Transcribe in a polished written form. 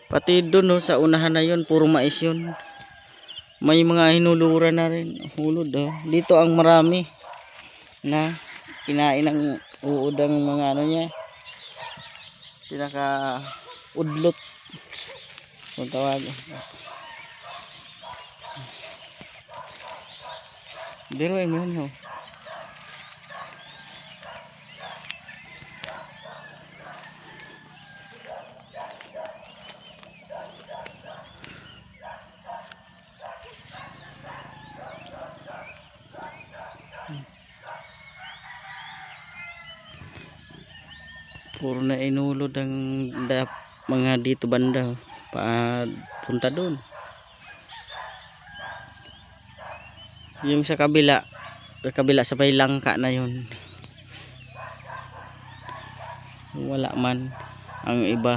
Pati doon no, sa unahan na yun, puro mais yun. May mga hinuluran na rin. Hulod oh. Dito ang marami na kinain ng uod ang mga ano niya. Sinaka udlot. Kung tawag. Diruin mo yun oh. Puro na inulod ang mga dito banda pa punta doon. Yung sa kabila sa may langka na yun wala man ang iba.